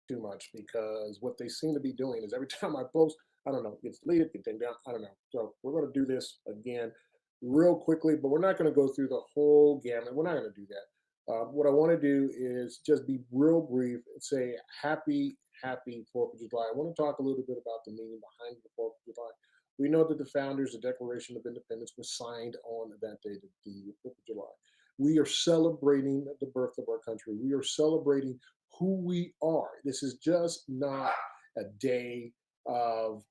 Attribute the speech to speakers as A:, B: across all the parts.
A: too much because what they seem to be doing is every time I post, I don't know, it gets deleted, get taken down. I don't know. So we're going to do this again real quickly, but we're not going to go through the whole gamut. We're not going to do that. What I want to do is just be real brief and say happy 4th of July. I want to talk a little bit about the meaning behind the 4th of July. We know that the founders, the Declaration of Independence was signed on that day, the 4th of July. We are celebrating the birth of our country. We are celebrating who we are. This is just not a day of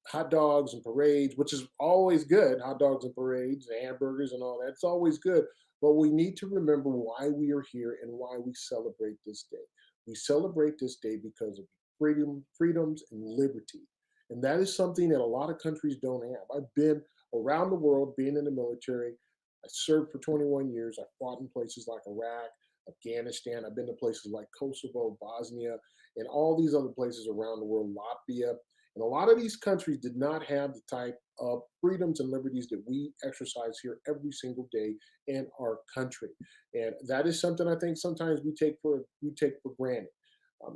A: hot dogs and parades, which is always good. Hot dogs and parades, and hamburgers and all that. It's always good. But we need to remember why we are here and why we celebrate this day. We celebrate this day because of freedoms, and liberty. And that is something that a lot of countries don't have. I've been around the world, being in the military. I served for 21 years. I fought in places like Iraq, Afghanistan. I've been to places like Kosovo, Bosnia, and all these other places around the world, Latvia. And a lot of these countries did not have the type of freedoms and liberties that we exercise here every single day in our country. And that is something I think sometimes we take for granted,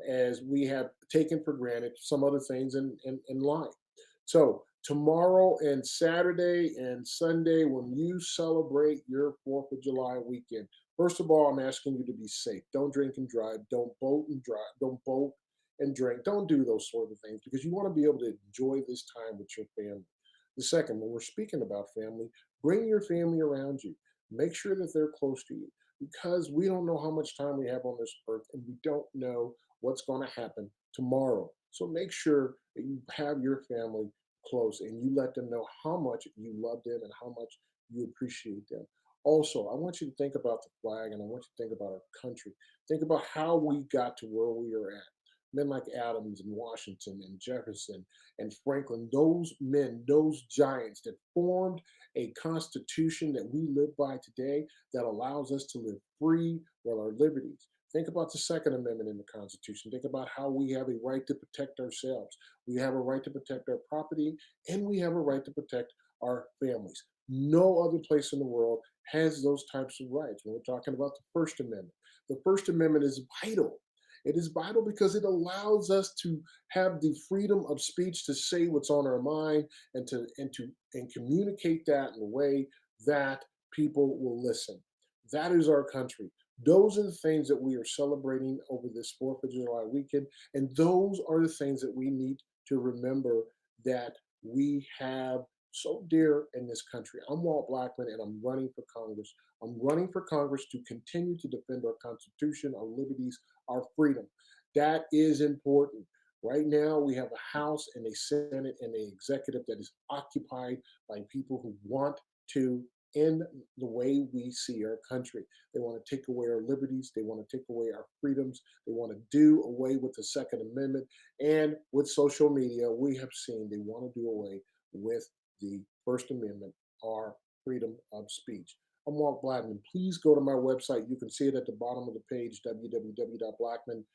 A: as we have taken for granted some other things in life. So tomorrow and Saturday and Sunday, when you celebrate your 4th of July weekend, first of all, I'm asking you to be safe. Don't drink and drive. Don't boat and drive. Don't boat and drink. Don't do those sort of things because you want to be able to enjoy this time with your family. The second, when we're speaking about family, bring your family around you. Make sure that they're close to you because we don't know how much time we have on this earth and we don't know what's going to happen tomorrow. So make sure that you have your family close and you let them know how much you love them and how much you appreciate them. Also, I want you to think about the flag and I want you to think about our country. Think about how we got to where we are at. Men like Adams and Washington and Jefferson and Franklin, those men, those giants that formed a constitution that we live by today that allows us to live free with our liberties. Think about the Second Amendment in the Constitution. Think about how we have a right to protect ourselves. We have a right to protect our property, and we have a right to protect our families. No other place in the world has those types of rights. When we're talking about the First Amendment, the First Amendment is vital. It is vital because it allows us to have the freedom of speech to say what's on our mind and communicate that in a way that people will listen. That is our country. Those are the things that we are celebrating over this 4th of July weekend. And those are the things that we need to remember that we have so dear in this country. I'm Walt Blackman and I'm running for Congress. I'm running for Congress to continue to defend our Constitution, our liberties, our freedom. That is important. Right now, we have a House and a Senate and an executive that is occupied by people who want to end the way we see our country. They want to take away our liberties. They want to take away our freedoms. They want to do away with the Second Amendment. And with social media, we have seen they want to do away with the First Amendment, our freedom of speech. I'm Walt Blackman. Please go to my website. You can see it at the bottom of the page, www.blackman,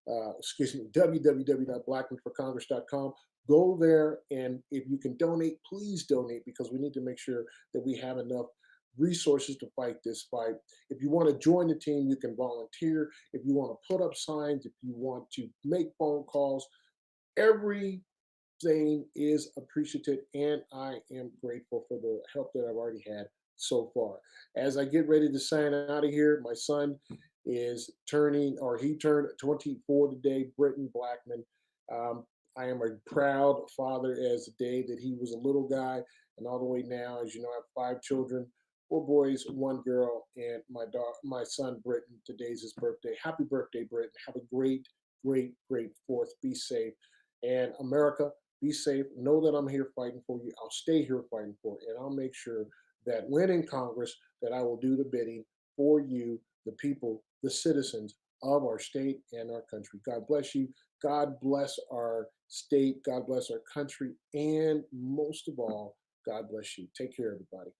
A: www.blackmanforcongress.com. Go there, and if you can donate, please donate because we need to make sure that we have enough resources to fight this fight. If you want to join the team, you can volunteer. If you want to put up signs, if you want to make phone calls, everything is appreciated, and I am grateful for the help that I've already had so far. As I get ready to sign out of here, my son is turning, or he turned 24 today, Britton Blackman. Um, I am a proud father as the day that he was a little guy, and all the way now, as you know, I have 5 children, 4 boys, 1 girl, and my son Britton. Today's his birthday. Happy birthday, Britton! Have a great 4th. Be safe, and America, be safe. Know that I'm here fighting for you. I'll stay here fighting for you, and I'll make sure that when in Congress, that I will do the bidding for you, the people, the citizens of our state and our country. God bless you. God bless our state. God bless our country. And most of all, God bless you. Take care, everybody.